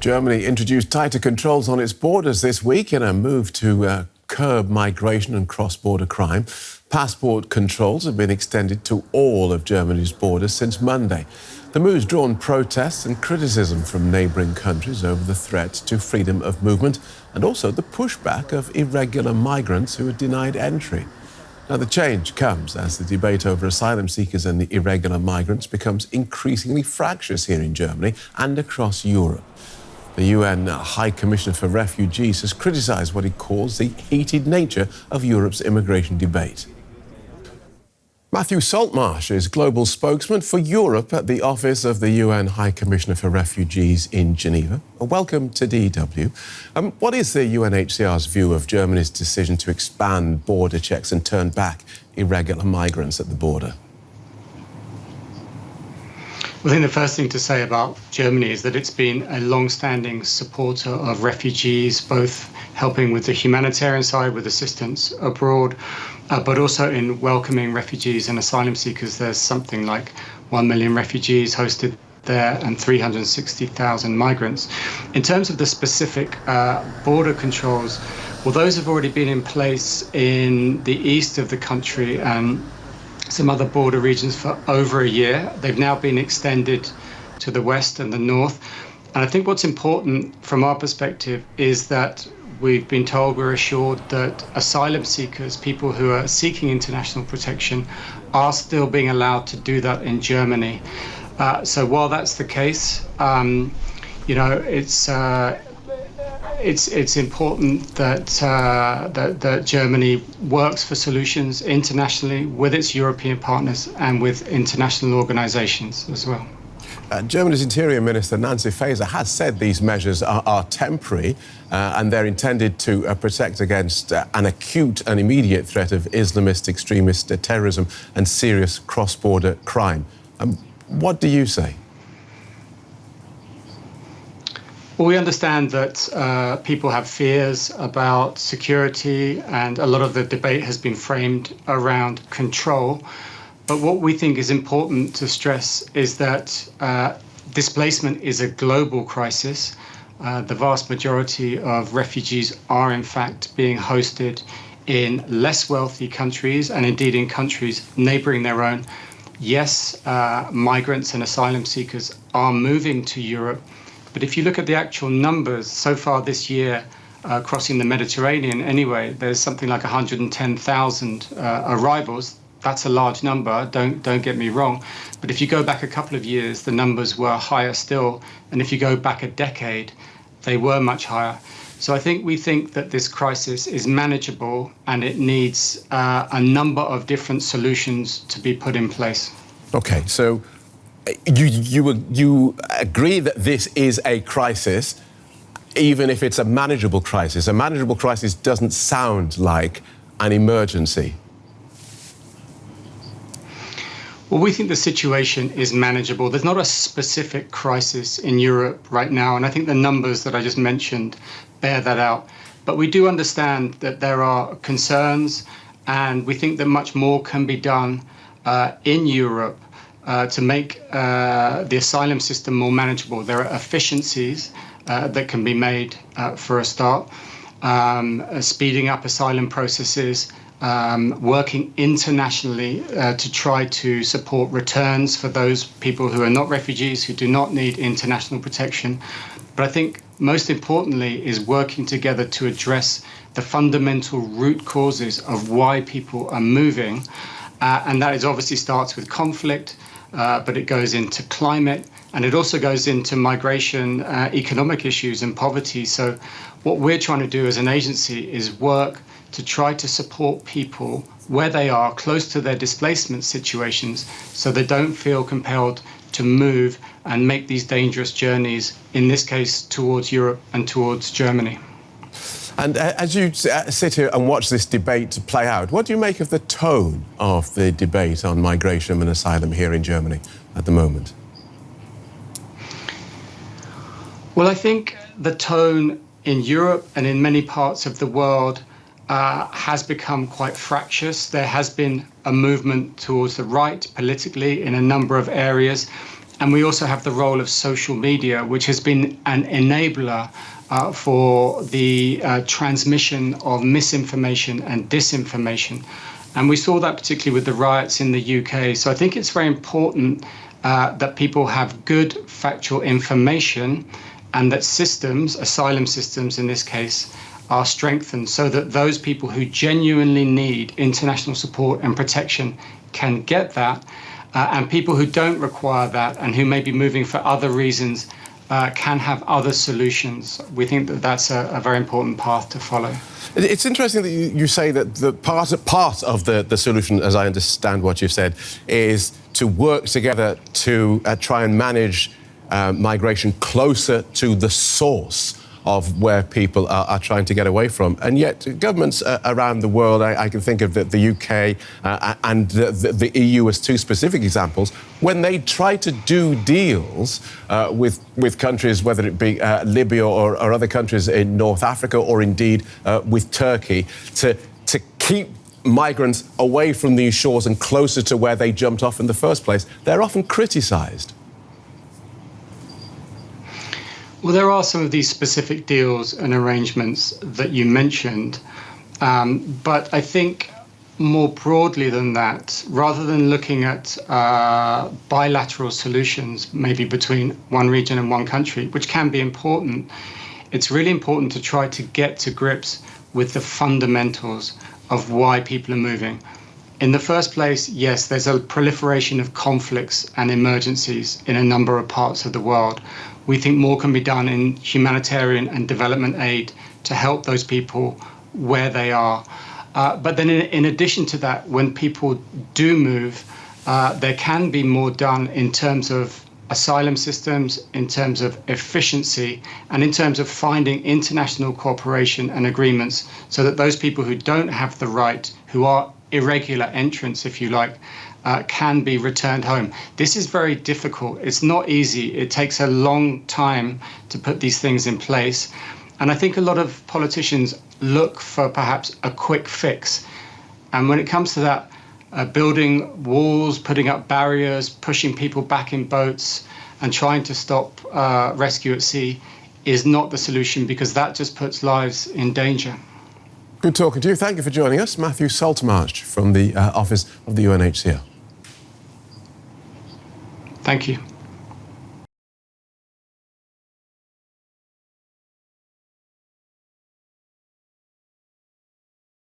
Germany introduced tighter controls on its borders this week in a move to curb migration and cross-border crime. Passport controls have been extended to all of Germany's borders since Monday. The move's drawn protests and criticism from neighbouring countries over the threat to freedom of movement and also the pushback of irregular migrants who are denied entry. Now, the change comes as the debate over asylum seekers and the irregular migrants becomes increasingly fractious here in Germany and across Europe. The UN High Commissioner for Refugees has criticised what he calls the heated nature of Europe's immigration debate. Matthew Saltmarsh is global spokesman for Europe at the office of the UN High Commissioner for Refugees in Geneva. Welcome to DW. What is the UNHCR's view of Germany's decision to expand border checks and turn back irregular migrants at the border? Well, I think the first thing to say about Germany is that it's been a long-standing supporter of refugees, both helping with the humanitarian side with assistance abroad, but also in welcoming refugees and asylum seekers. There's something like 1 million refugees hosted there and 360,000 migrants. In terms of the specific border controls, well, those have already been in place in the east of the country and some other border regions for over a year. They've now been extended to the west and the north. And I think what's important from our perspective is that we've been told, we're assured that asylum seekers, people who are seeking international protection, are still being allowed to do that in Germany. So while that's the case, it's important that Germany works for solutions internationally with its European partners and with international organisations as well. Germany's Interior Minister Nancy Faeser has said these measures are temporary and they're intended to protect against an acute and immediate threat of Islamist extremist terrorism and serious cross-border crime. What do you say? Well, we understand that people have fears about security, and a lot of the debate has been framed around control. But what we think is important to stress is that displacement is a global crisis. The vast majority of refugees are, in fact, being hosted in less wealthy countries and indeed in countries neighbouring their own. Yes, migrants and asylum seekers are moving to Europe. But if you look at the actual numbers so far this year, crossing the Mediterranean anyway, there's something like 110,000 arrivals. That's a large number, don't get me wrong. But if you go back a couple of years, the numbers were higher still. And if you go back a decade, they were much higher. So we think that this crisis is manageable and it needs a number of different solutions to be put in place. OK, so you agree that this is a crisis, even if it's a manageable crisis. A manageable crisis doesn't sound like an emergency. Well, we think the situation is manageable. There's not a specific crisis in Europe right now, and I think the numbers that I just mentioned bear that out. But we do understand that there are concerns, and we think that much more can be done in Europe to make the asylum system more manageable. There are efficiencies that can be made for a start, speeding up asylum processes, working internationally to try to support returns for those people who are not refugees, who do not need international protection. But I think most importantly is working together to address the fundamental root causes of why people are moving. And that obviously starts with conflict, but it goes into climate, and it also goes into migration, economic issues and poverty. So what we're trying to do as an agency is work to try to support people where they are, close to their displacement situations, so they don't feel compelled to move and make these dangerous journeys, in this case, towards Europe and towards Germany. And as you sit here and watch this debate play out, what do you make of the tone of the debate on migration and asylum here in Germany at the moment? Well, I think the tone in Europe and in many parts of the world has become quite fractious. There has been a movement towards the right politically in a number of areas. And we also have the role of social media, which has been an enabler for the transmission of misinformation and disinformation. And we saw that particularly with the riots in the UK. So I think it's very important that people have good factual information, and that systems, asylum systems in this case, are strengthened so that those people who genuinely need international support and protection can get that, and people who don't require that and who may be moving for other reasons can have other solutions. We think that that's a very important path to follow. It's interesting that you say that the part of the solution, as I understand what you've said, is to work together to try and manage migration closer to the source of where people are trying to get away from. And yet governments around the world, I can think of the UK and the EU as two specific examples, when they try to do deals with countries, whether it be Libya or other countries in North Africa, or indeed with Turkey, to keep migrants away from these shores and closer to where they jumped off in the first place, they're often criticised. Well, there are some of these specific deals and arrangements that you mentioned, but I think more broadly than that, rather than looking at bilateral solutions, maybe between one region and one country, which can be important, it's really important to try to get to grips with the fundamentals of why people are moving. In the first place, yes, there's a proliferation of conflicts and emergencies in a number of parts of the world. We think more can be done in humanitarian and development aid to help those people where they are. But then in addition to that, when people do move, there can be more done in terms of asylum systems, in terms of efficiency, and in terms of finding international cooperation and agreements so that those people who don't have the right, who are irregular entrants, if you like, can be returned home. This is very difficult. It's not easy. It takes a long time to put these things in place. And I think a lot of politicians look for perhaps a quick fix. And when it comes to that, building walls, putting up barriers, pushing people back in boats, and trying to stop rescue at sea is not the solution, because that just puts lives in danger. Good talking to you. Thank you for joining us. Matthew Saltmarsh from the Office of the UNHCR. Thank you.